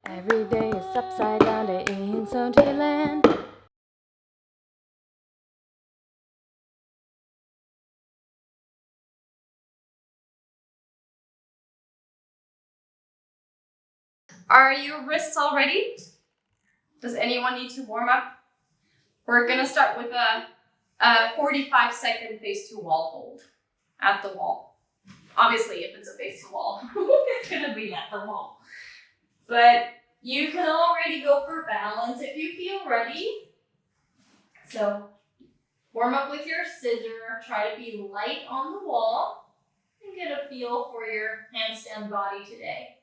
Every day is upside down day in Sonji land. Are your wrists all ready? Does anyone need to warm up? We're gonna start with a 45-second face to wall hold at the wall. Obviously, if it's a face to wall, it's gonna be at the wall. But you can already go for balance if you feel ready. So warm up with your scissor. Try to be light on the wall and get a feel for your handstand body today.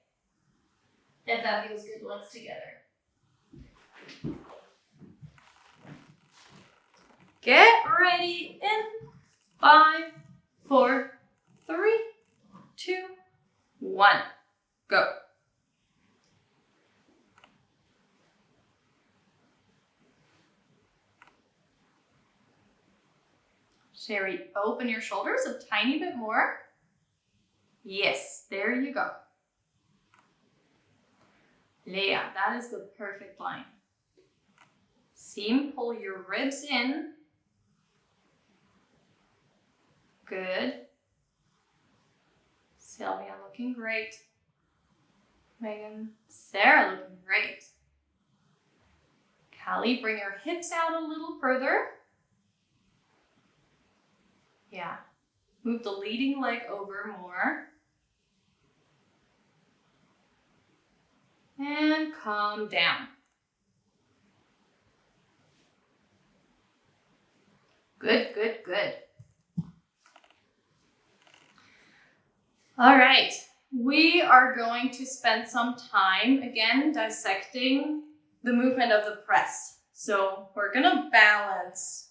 If that feels good, let's together. Get ready in 5, 4, 3, 2, 1. Go. Sherry, open your shoulders a tiny bit more. Yes, there you go. Leah, that is the perfect line. Seam, pull your ribs in. Good. Sylvia looking great. Megan, Sarah looking great. Callie, bring your hips out a little further. Yeah. Move the leading leg over more. And calm down. Good, good, good. All right, we are going to spend some time again dissecting the movement of the press. So we're gonna balance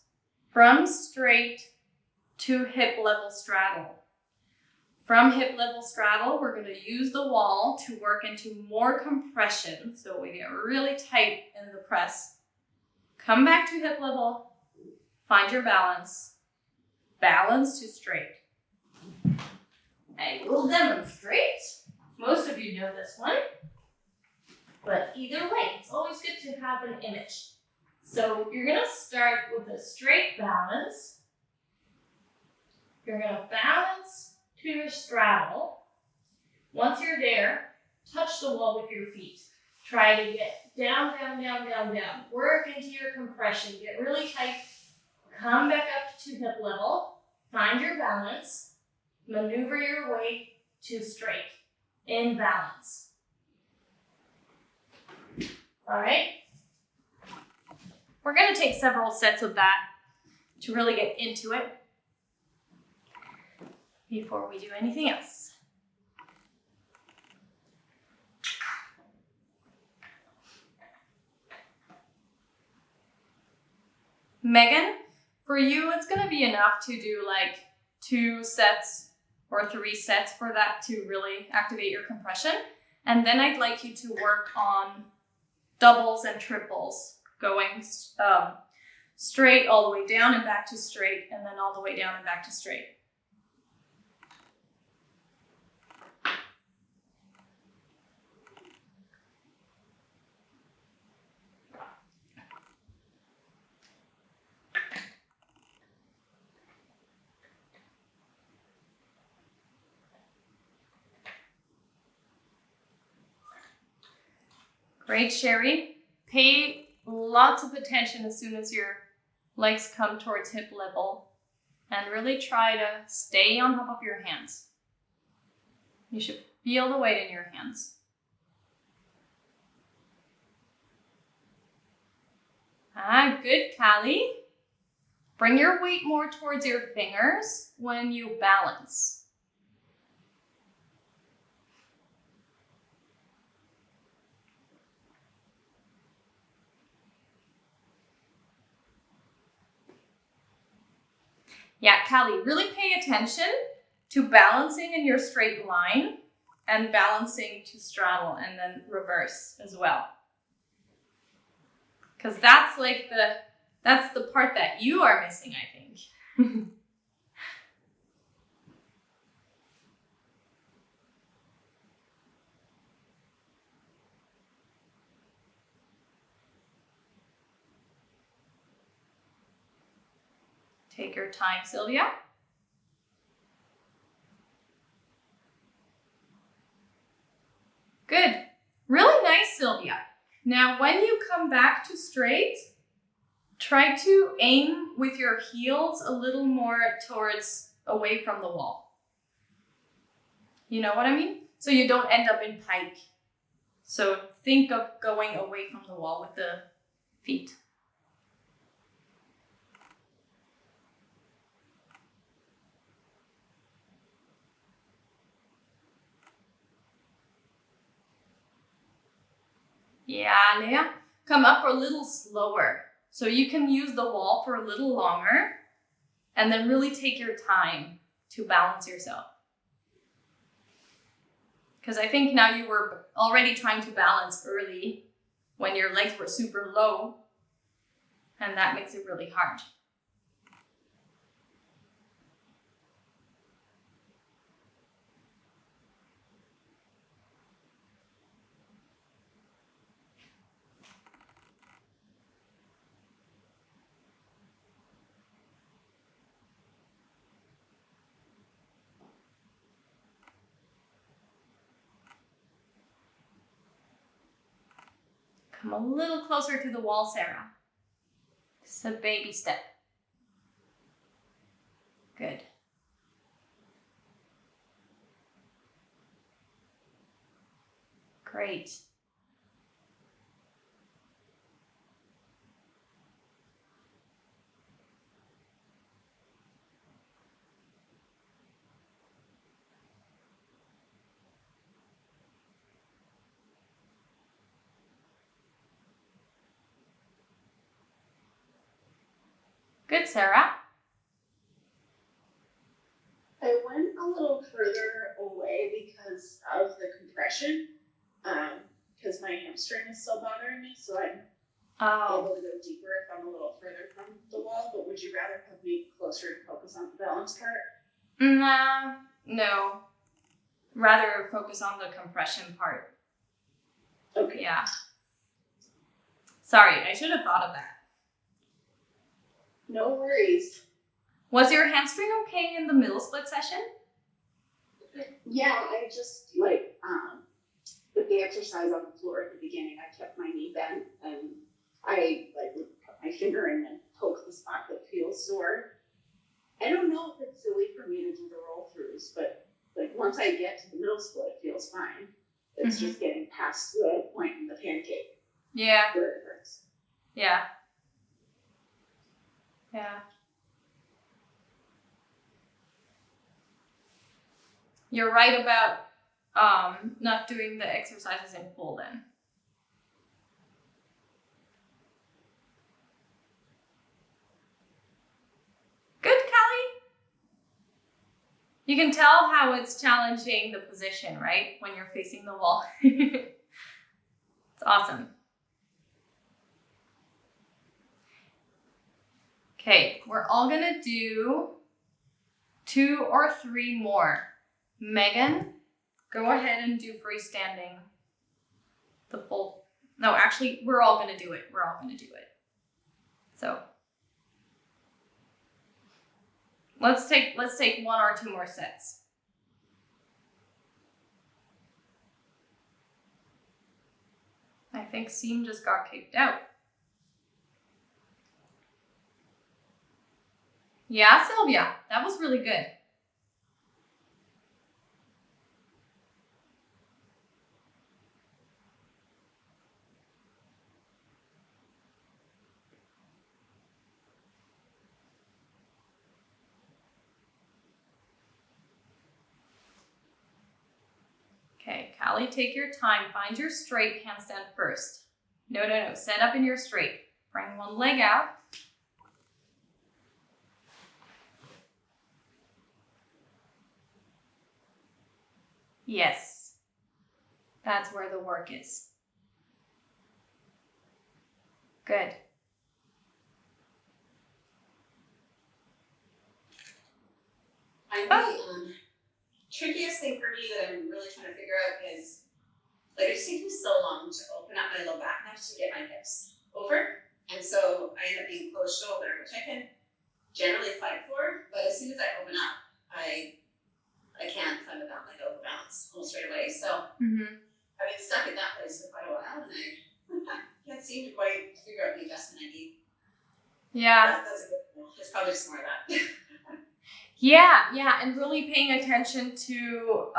from straight to hip level straddle. From hip level straddle, we're gonna use the wall to work into more compression. So we get really tight in the press. Come back to hip level, find your balance, balance to straight. I will demonstrate. Most of you know this one, but either way, it's always good to have an image. So you're gonna start with a straight balance. You're gonna balance to your straddle. Once you're there, touch the wall with your feet. Try to get down, down, down, down, down. Work into your compression. Get really tight. Come back up to hip level. Find your balance. Maneuver your way to straight in balance. All right. We're going to take several sets of that to really get into it before we do anything else. Megan, for you, it's going to be enough to do like 2 sets or 3 sets for that to really activate your compression. And then I'd like you to work on doubles and triples, going straight all the way down and back to straight, and then all the way down and back to straight. Great, Sherry. Pay lots of attention as soon as your legs come towards hip level and really try to stay on top of your hands. You should feel the weight in your hands. Good, Callie. Bring your weight more towards your fingers when you balance. Yeah, Callie, really pay attention to balancing in your straight line and balancing to straddle and then reverse as well. Because that's like that's the part that you are missing, I think. Take your time, Sylvia. Good. Really nice, Sylvia. Now, when you come back to straight, try to aim with your heels a little more towards away from the wall. You know what I mean? So you don't end up in pike. So think of going away from the wall with the feet. Yeah, Leah. Come up a little slower. So you can use the wall for a little longer and then really take your time to balance yourself. Because I think now you were already trying to balance early when your legs were super low, and that makes it really hard. Come a little closer to the wall, Sarah. Just a baby step. Good. Great. Good, Sarah. I went a little further away because of the compression, because my hamstring is still bothering me, so I'm able to go deeper if I'm a little further from the wall. But would you rather have me closer to focus on the balance part? Nah, no. Rather focus on the compression part. Okay. Yeah. Sorry, I should have thought of that. No worries. Was your hamstring okay in the middle split session? Yeah, I just with the exercise on the floor at the beginning, I kept my knee bent and I would put my finger in and poke the spot that feels sore. I don't know if it's silly for me to do the roll throughs, but once I get to the middle split, it feels fine. It's just getting past the point in the pancake. Yeah. Where it hurts. Yeah. Yeah. You're right about not doing the exercises in full then. Good, Callie. You can tell how it's challenging the position, right? When you're facing the wall. It's awesome. Okay, we're all gonna do 2 or 3 more. Megan, go ahead and do freestanding. The full. No, actually, we're all gonna do it. We're all gonna do it. So let's take 1 or 2 more sets. I think Seam just got kicked out. Yeah, Sylvia, that was really good. Okay, Callie, take your time. Find your straight handstand first. No. Set up in your straight. Bring one leg out. Yes. That's where the work is. Good. The trickiest thing for me that I'm really trying to figure out is, it just takes me so long to open up my low back neck to get my hips over. And so I end up being closed shoulder, which I can generally fight for, but as soon as I open up, I can't find the balance, like overbalance almost right away. So I've been stuck at that place for quite a while, and I can't seem to quite figure out the adjustment I need. Yeah. That's a good one. It's probably just more of that. Yeah, and really paying attention to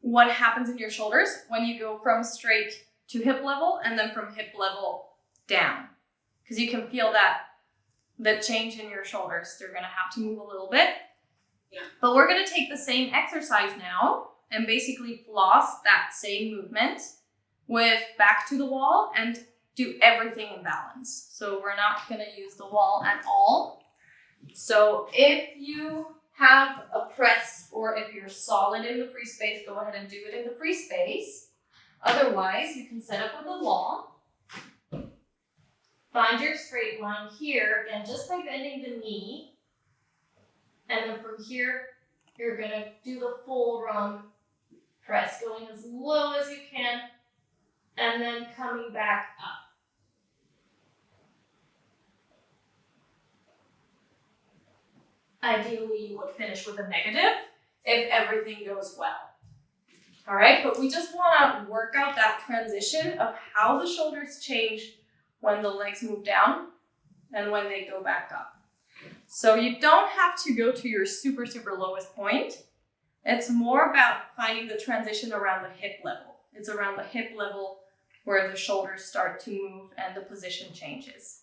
what happens in your shoulders when you go from straight to hip level and then from hip level down. Because you can feel the change in your shoulders. They're gonna have to move a little bit. Yeah. But we're gonna take the same exercise now and basically floss that same movement with back to the wall and do everything in balance. So we're not gonna use the wall at all. So if you have a press or if you're solid in the free space, go ahead and do it in the free space. Otherwise, you can set up with a wall. Find your straight line here, again, just by bending the knee. And then from here, you're gonna do the full run press, going as low as you can, and then coming back up. Ideally, you would finish with a negative if everything goes well. All right, but we just want to work out that transition of how the shoulders change when the legs move down and when they go back up. So you don't have to go to your super, super lowest point. It's more about finding the transition around the hip level. It's around the hip level where the shoulders start to move and the position changes.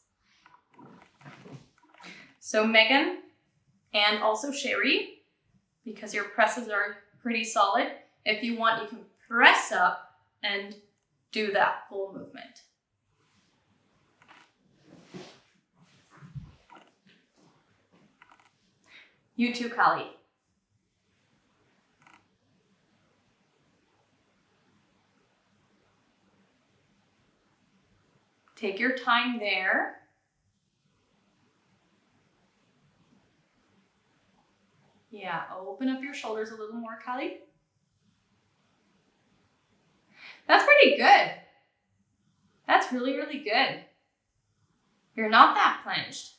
So Megan, and also Sherry, because your presses are pretty solid, if you want, you can press up and do that full movement. You too, Kali. Take your time there. Yeah, open up your shoulders a little more, Kali. That's pretty good. That's really, really good. You're not that clenched.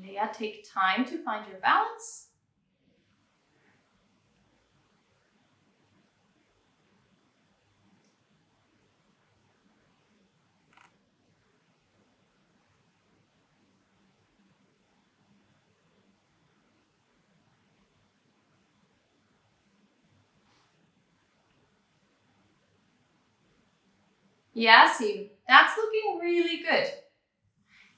Leah, take time to find your balance. Yeah, see, that's looking really good.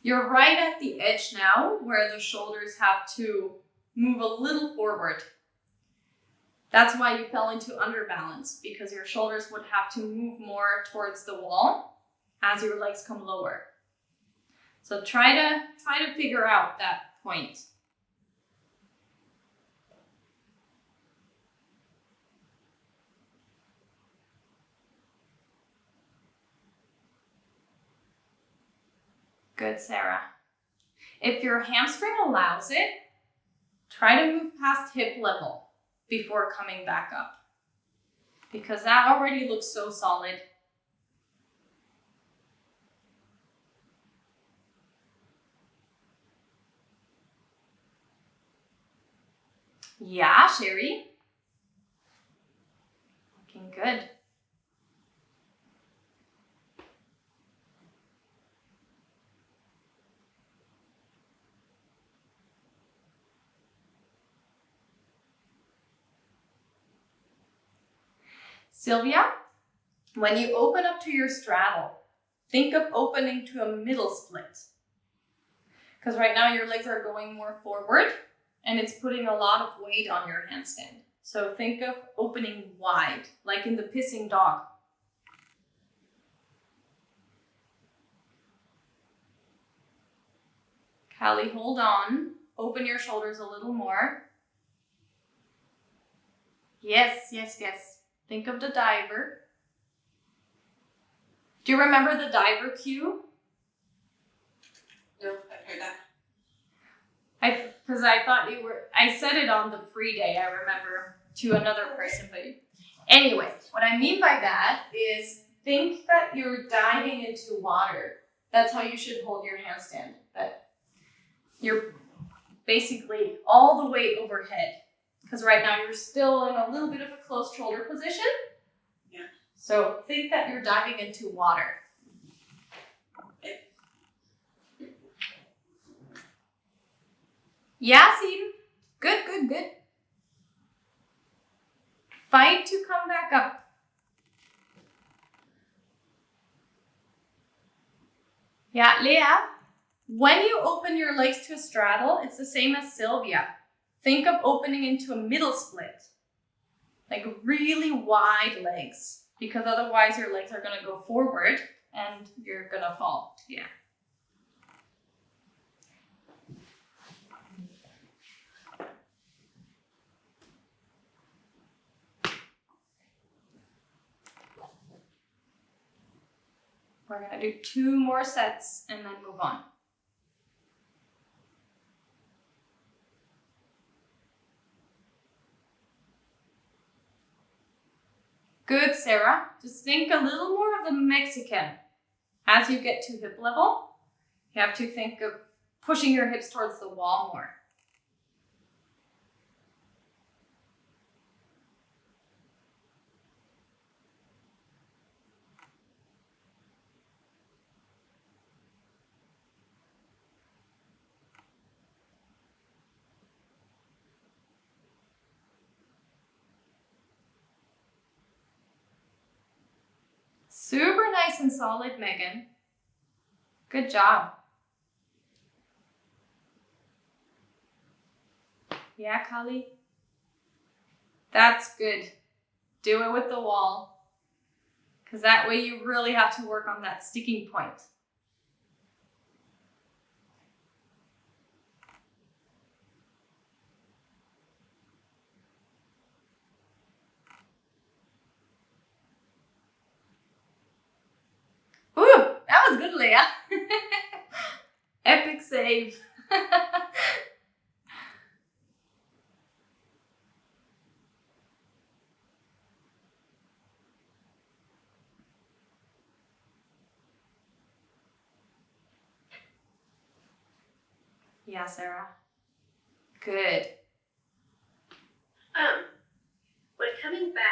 You're right at the edge now where the shoulders have to move a little forward. That's why you fell into underbalance, because your shoulders would have to move more towards the wall as your legs come lower. So try to figure out that point. Good, Sarah. If your hamstring allows it, try to move past hip level before coming back up, because that already looks so solid. Yeah, Sherry. Looking good. Sylvia, when you open up to your straddle, think of opening to a middle split. Because right now your legs are going more forward and it's putting a lot of weight on your handstand. So think of opening wide, like in the pissing dog. Callie, hold on. Open your shoulders a little more. Yes, yes, yes. Think of the diver. Do you remember the diver cue? No, I've heard that. Because I thought I said it on the free day, I remember, to another person, but Anyway, what I mean by that is think that you're diving into water. That's how you should hold your handstand. That you're basically all the way overhead. Because right now you're still in a little bit of a closed shoulder position. Yeah. So think that you're diving into water. Yeah, Seem. Good, good, good. Fight to come back up. Yeah, Leah, when you open your legs to a straddle, it's the same as Sylvia. Think of opening into a middle split. Like really wide legs, because otherwise your legs are gonna go forward and you're gonna fall. Yeah. We're gonna do 2 more sets and then move on. Good, Sarah. Just think a little more of the Mexican. As you get to hip level, you have to think of pushing your hips towards the wall more. Super nice and solid, Megan. Good job. Yeah, Kali? That's good. Do it with the wall. Because that way you really have to work on that sticking point. Ooh, that was good, Leah. Epic save. Yeah, Sarah. Good. When coming back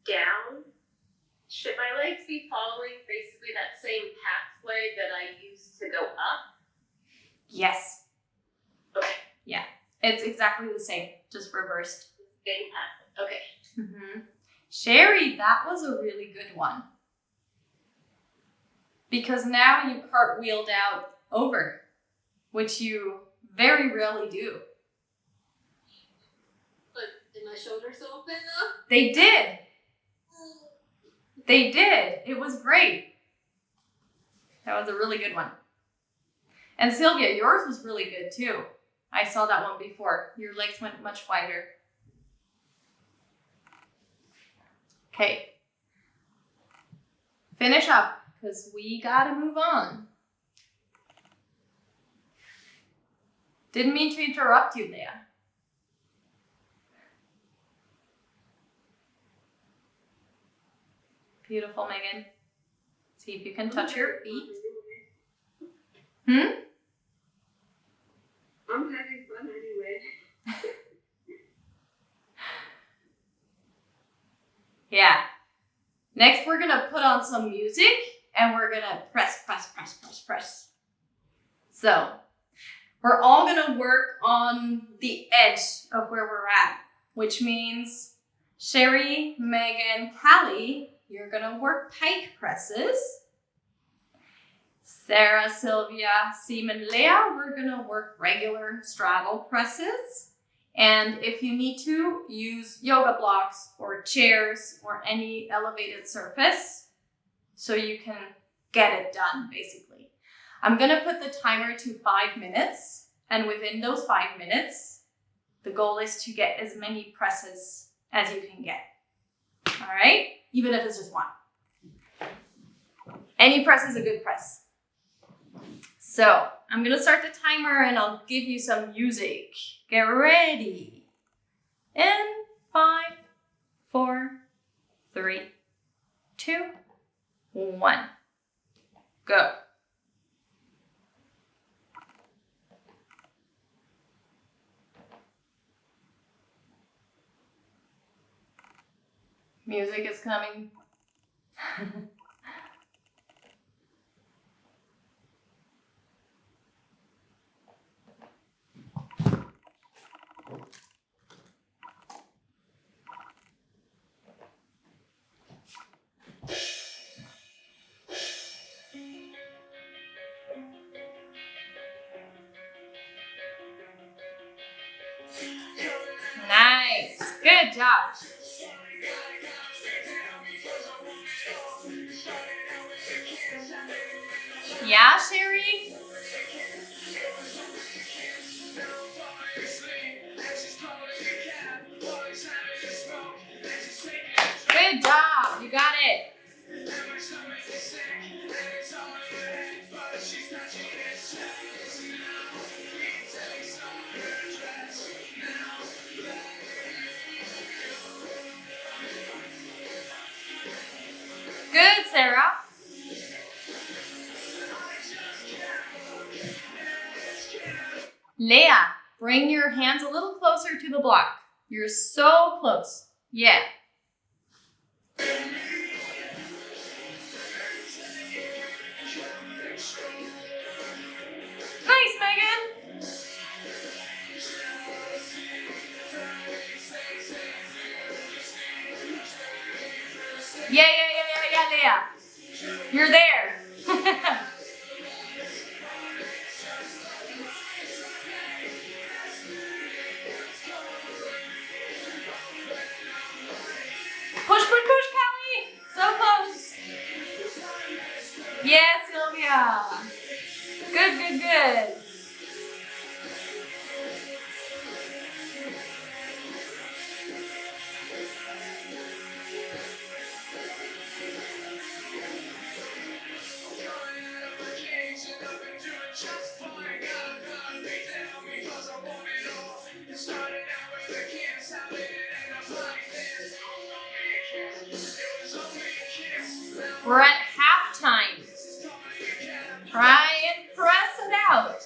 down, should my legs be following basically that same pathway that I used to go up? Yes. Okay. Yeah, it's exactly the same, just reversed. Same pathway. Okay. Mm-hmm. Sherry, that was a really good one. Because now you cartwheeled out over, which you very rarely do. But did my shoulders open up? They did. They did. It was great. That was a really good one. And Sylvia, yours was really good too. I saw that one before. Your legs went much wider. Okay. Finish up, because we gotta move on. Didn't mean to interrupt you, Leah. Beautiful, Megan. See if you can touch your feet. I'm having fun anyway. Yeah. Next, we're gonna put on some music and we're gonna press, press, press, press, press. So, we're all gonna work on the edge of where we're at, which means Sherry, Megan, Callie, you're gonna work pike presses. Sarah, Sylvia, Seem, and Leah, we're gonna work regular straddle presses. And if you need to, use yoga blocks or chairs or any elevated surface so you can get it done, basically. I'm gonna put the timer to 5 minutes, and within those 5 minutes, the goal is to get as many presses as you can get. All right? Even if it's just one. Any press is a good press. So, I'm gonna start the timer and I'll give you some music. Get ready. In 5, 4, 3, 2, 1. Go. Music is coming. Nice. Good job. Yeah, Sherry? Good job. You got it. Good, Sarah. Leah, bring your hands a little closer to the block. You're so close. Yeah. Nice, Megan. Yeah, Leah. You're there. Push, Callie. So close. Yeah, Sylvia. Good. We're at halftime. Try and press it out.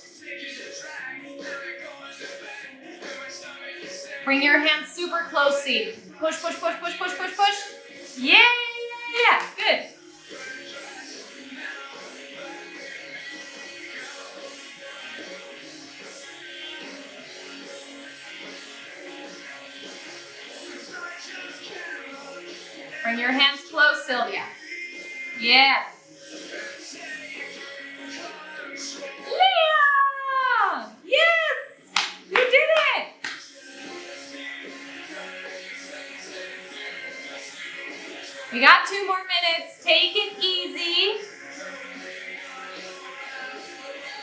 Bring your hands super closely. Push. Yeah. Good. Bring your hands close, Sylvia. Yeah. Leah! Yes! You did it! We got 2 more minutes. Take it easy.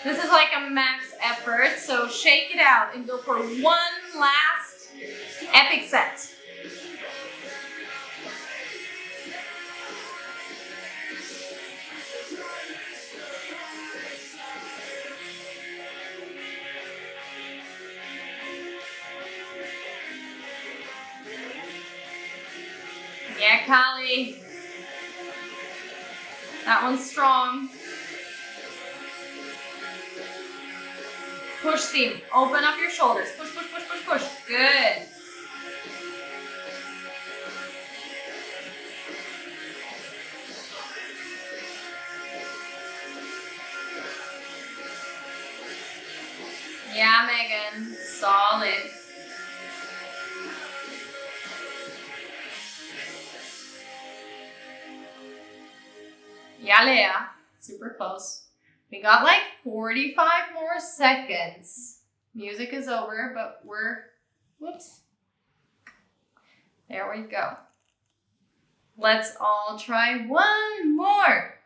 This is like a max effort, so shake it out and go for one last epic set. Yeah, Kali. That one's strong. Push seam. Open up your shoulders. Push. Good. Yeah, Megan. Solid. Yeah, Leah. Super close. We got like 45 more seconds. Music is over, but whoops. There we go. Let's all try one more.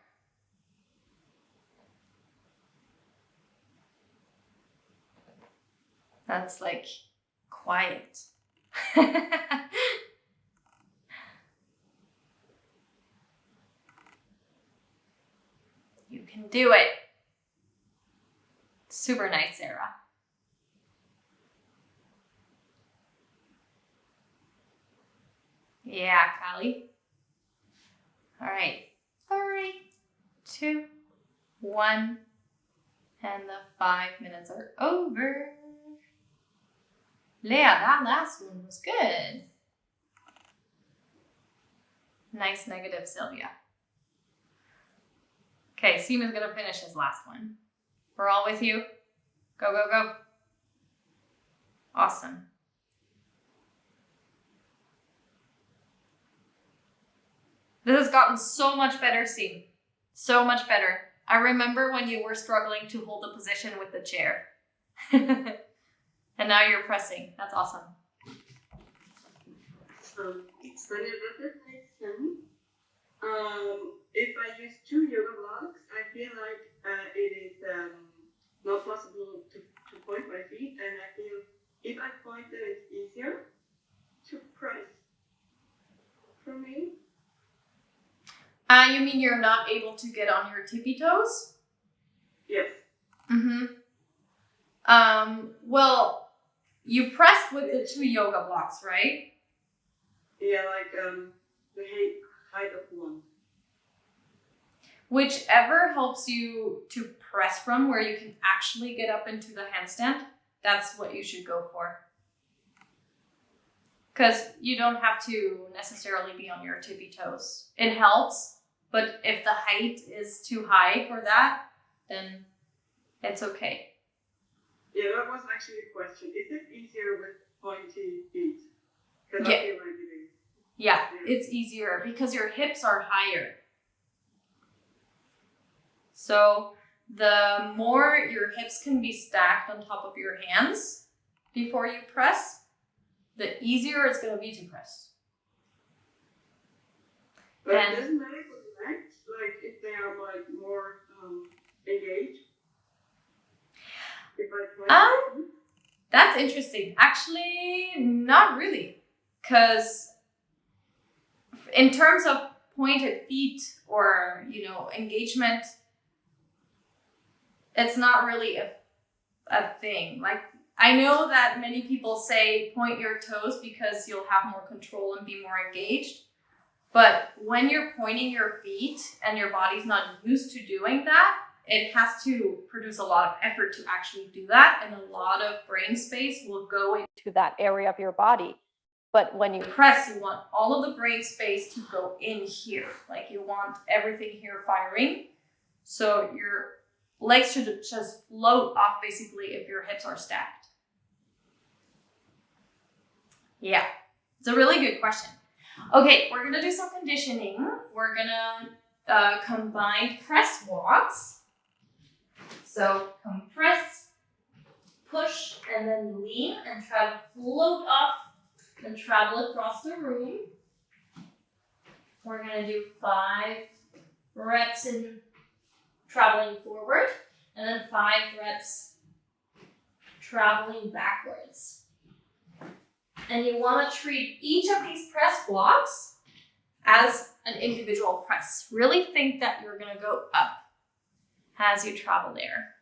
That's like quiet. You can do it. Super nice, Sarah. Yeah, Kali. All right. 3, 2, 1. And the 5 minutes are over. Leah, that last one was good. Nice negative, Sylvia. Okay, Seema's gonna finish his last one. We're all with you? Go, go, go. Awesome. This has gotten so much better, Seem. So much better. I remember when you were struggling to hold the position with the chair. And now you're pressing. That's awesome. It's funny about the handstand. If I use 2 yoga blocks, I feel like it is not possible to point my feet, and I feel if I point them, it's easier to press for me. You mean you're not able to get on your tippy toes? Yes. Mm-hmm. Well, you pressed with the 2 yoga blocks, right? Yeah, like the height of one. Whichever helps you to press from, where you can actually get up into the handstand, that's what you should go for. Because you don't have to necessarily be on your tippy toes. It helps, but if the height is too high for that, then it's okay. Yeah, that was actually a question. Is it easier with pointy feet? Because Yeah. I feel like it is. Yeah, it's easier because your hips are higher. So the more your hips can be stacked on top of your hands before you press, the easier it's going to be to press. But And- it doesn't matter for the legs, like if they are like more engaged. If I point my feet. That's interesting. Actually, not really. Because in terms of pointed feet or, engagement, it's not really a thing. Like, I know that many people say point your toes because you'll have more control and be more engaged. But when you're pointing your feet and your body's not used to doing that, it has to produce a lot of effort to actually do that. And a lot of brain space will go into that area of your body. But when you press, you want all of the brain space to go in here. Like you want everything here firing. So your legs should just float off basically if your hips are stacked. Yeah, it's a really good question. Okay, we're gonna do some conditioning. We're gonna combine press walks. So compress, push, and then lean and try to float off and travel across the room. We're gonna do 5 reps in traveling forward and then 5 reps traveling backwards. And you want to treat each of these press blocks as an individual press. Really think that you're going to go up as you travel there.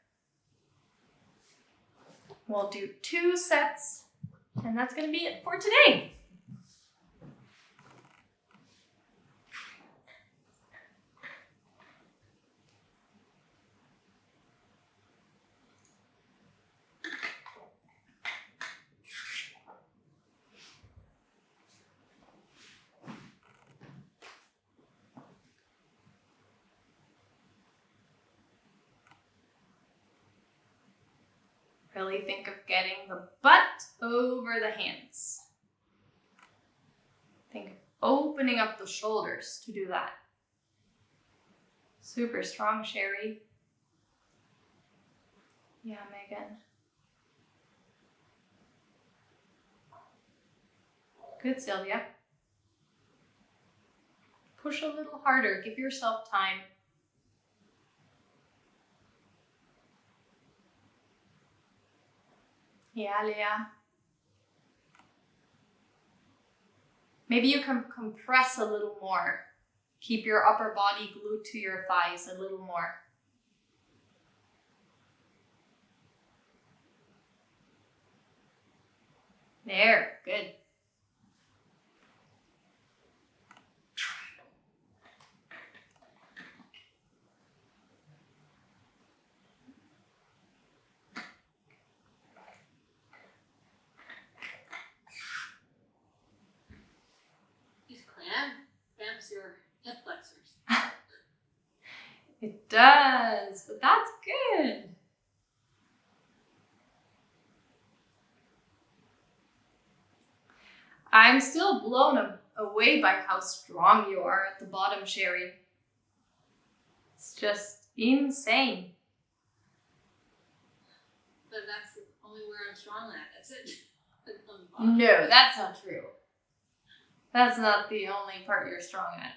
We'll do 2 sets, and that's going to be it for today. Really think of getting the butt over the hands. Think of opening up the shoulders to do that. Super strong, Sherry. Yeah, Megan. Good, Sylvia. Push a little harder. Give yourself time. Yeah, Leah. Maybe you can compress a little more. Keep your upper body glued to your thighs a little more. There, good. It does, but that's good. I'm still blown away by how strong you are at the bottom, Sherry. It's just insane. But that's the only where I'm strong at. That's it. No, that's not true. That's not the only part you're strong at.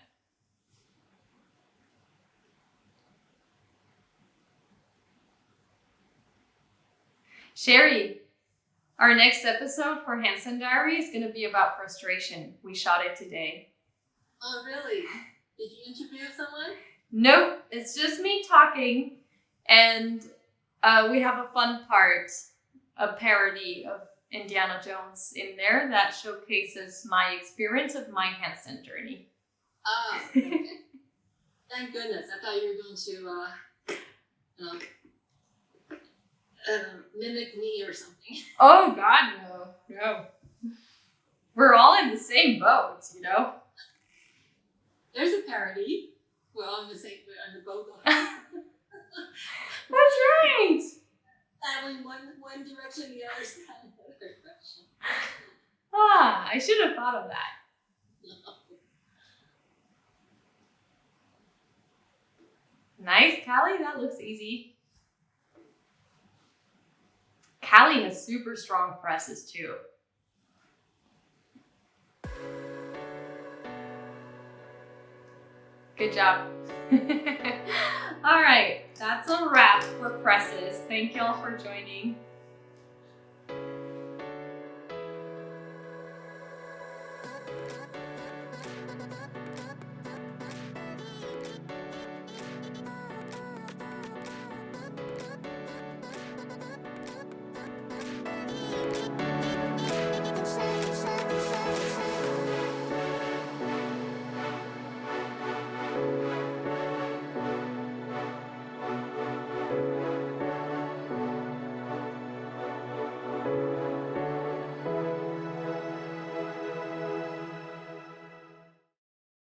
Sherry, our next episode for Handstand Diary is going to be about frustration. We shot it today. Oh, really? Did you interview someone? Nope, it's just me talking, and we have a fun part, a parody of Indiana Jones in there that showcases my experience of my handstand journey. Oh, okay. Thank goodness. I thought you were going to, mimic me or something. Oh God, no. We're all in the same boat, you know? There's a parody. We're all in the same, we're on the boat. That's right. Traveling one direction, the other side, the other direction. Ah, I should have thought of that. Nice, Callie. That looks easy. Callie has super strong presses too. Good job. All right, that's a wrap for presses. Thank y'all for joining.